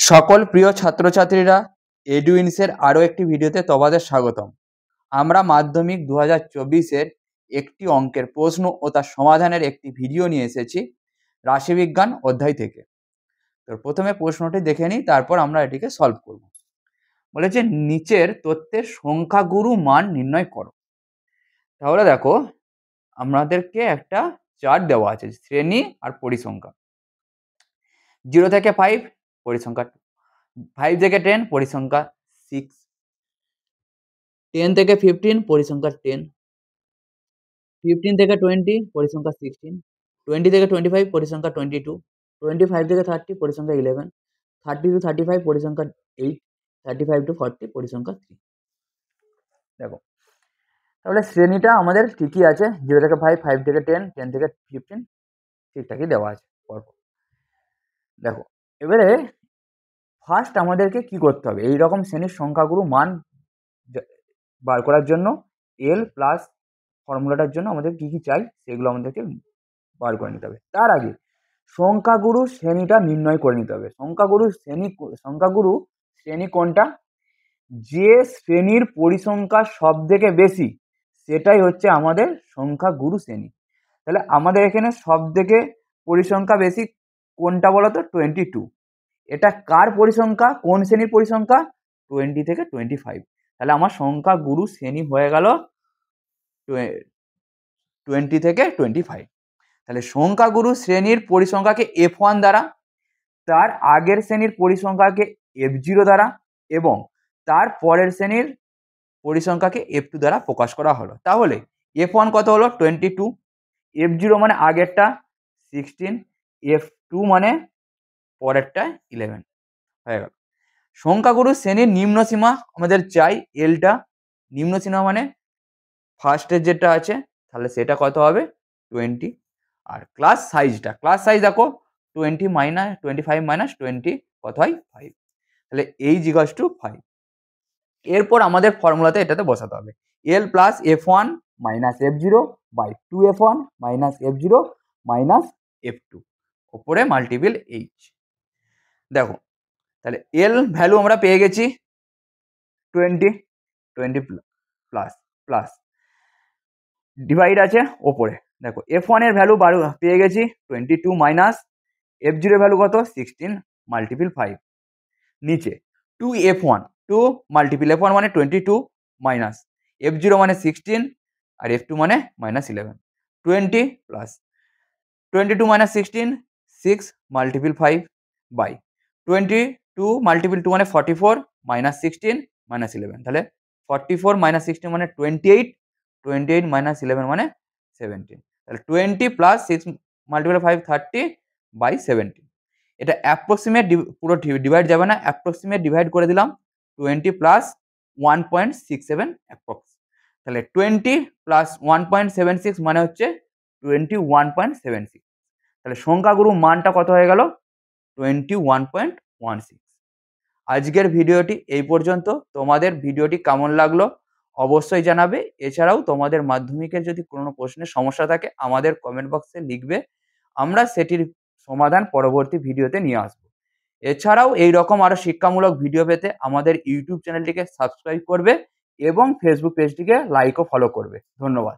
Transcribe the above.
সকল প্রিয় ছাত্রছাত্রীরা এডুইন্সের আরও একটি ভিডিওতে তোমাদের স্বাগতম। আমরা মাধ্যমিক 2024-এর একটি অঙ্কের প্রশ্ন ও তার সমাধানের একটি ভিডিও নিয়ে এসেছি রাশিবিজ্ঞান অধ্যায় থেকে। তো প্রথমে প্রশ্নটি দেখে নিই, তারপর আমরা এটিকে সলভ করব। বলেছে নিচের তথ্যের সংখ্যাগুরু মান নির্ণয় করো। তাহলে দেখো, আমাদেরকে একটা চার্ট দেওয়া আছে, শ্রেণী আর পরিসংখ্যা। 0 থেকে 5 পরিসংখ্যা 5 থেকে 10 পরিসংখ্যা 6, 10 থেকে 15 পরিসংখ্যা 10, 15 থেকে 20 পরিসংখ্যা 16, 20 থেকে 25 পরিসংখ্যা 22, 25 থেকে 30 পরিসংখ্যা 11, 30 to 35 পরিসংখ্যা 8, 35 to 40 পরিসংখ্যা 3। দেখো, তাহলে শ্রেণীটা আমাদের ঠিকই আছে, 0 থেকে 5, 5 থেকে 10, 10 থেকে 15 ঠিকঠাকই দেওয়া আছে পরপর। দেখো, এবারে ফার্স্ট আমাদেরকে কি করতে হবে, এই রকম শ্রেণীর সংখ্যাগুরু মান বার করার জন্য এল প্লাস ফর্মুলাটার জন্য আমাদের কি কি চাই সেগুলো আমাদেরকে বার করে নিতে হবে। তার আগে সংখ্যাগুরু শ্রেণীটা নির্ণয় করে নিতে হবে। সংখ্যাগুরু শ্রেণী কোনটা? যে শ্রেণীর পরিসংখ্যা সব থেকে বেশি সেটাই হচ্ছে আমাদের সংখ্যাগুরু শ্রেণী। তাহলে আমাদের এখানে সব থেকে পরিসংখ্যা বেশি কোনটা বলতো? 22। এটা কার পরিসংখ্যা? কোন শ্রেণীর পরিসংখ্যা? 20 থেকে 25। তাহলে আমার সংখ্যাগুরু শ্রেণী হয়ে গেল 20 থেকে 25। তাহলে সংখ্যাগুরু শ্রেণীর পরিসংখ্যাকে F1 দ্বারা, তার আগের শ্রেণীর পরিসংখ্যাকে F0 দ্বারা এবং তার পরের শ্রেণীর পরিসংখ্যাকে F2 দ্বারা প্রকাশ করা হলো। তাহলে F1 কত হলো? 22, F0 মানে আগেরটা 16, F2 মানে পরেরটা 11 হয়ে গেল। সংখ্যাগুরু শ্রেণীর নিম্ন সীমা আমাদের চাই এলটা। নিম্ন সীমা মানে ফার্স্টের যেটা আছে, তাহলে সেটা কত হবে? 20। আর ক্লাস সাইজ দেখো, 25 মাইনাস 20 কত হয়? 5। তাহলে এই জিগাস টু 5। এরপর আমাদের ফর্মুলাতে এটাতে বসাতে হবে L plus F1 minus F0 by 2F1 minus F0 minus F2 ওপরে মাল্টিপল H। দেখো, তাহলে এল ভ্যালু আমরা পেয়ে গেছি 20 প্লাস প্লাস ডিভাইড আছে ওপরে। দেখো F1 এর ভ্যালু পেয়ে গেছি 22 মাইনাস F0 এর ভ্যালু কত? 16 মাল্টিপল 5। নিচে 2F1 2 মাল্টিপল F1 মানে 22 মাইনাস F0 মানে 16 আর F2 মানে minus 11। 20 plus 22 minus 16 6 multiple 5 by 22 multiple 2 মানে 44 মাইনাস 16 মাইনাস 11। তাহলে 44 মাইনাস 16 মানে 28, 28 মাইনাস 11 মানে 17। তাহলে 20 প্লাস 6 মাল্টিপল 5 30 বাই 17। এটা অ্যাপ্রক্সিমেট পুরো ডিভাইড যাবে না, অ্যাপ্রক্সিমেট ডিভাইড করে দিলাম 20 প্লাস 1.67 অ্যাপ্রক্স। তাহলে 20 প্লাস 1.76 মানে হচ্ছে 21.76। তাহলে সংখ্যাগুরু মানটা কত হয়ে গেল? 21.16। আজকের ভিডিওটি এই পর্যন্ত। তোমাদের ভিডিওটি কেমন লাগলো অবশ্যই জানাবে। এছাড়াও তোমাদের মাধ্যমিকের যদি কোনো প্রশ্নের সমস্যা থাকে আমাদের কমেন্ট বক্সে লিখবে, আমরা সেটির সমাধান পরবর্তী ভিডিওতে নিয়ে আসবো। এছাড়াও এই রকম আরো শিক্ষামূলক ভিডিও পেতে আমাদের ইউটিউব চ্যানেলটিকে সাবস্ক্রাইব করবে এবং ফেসবুক পেজটিকে লাইক ও ফলো করবে। ধন্যবাদ।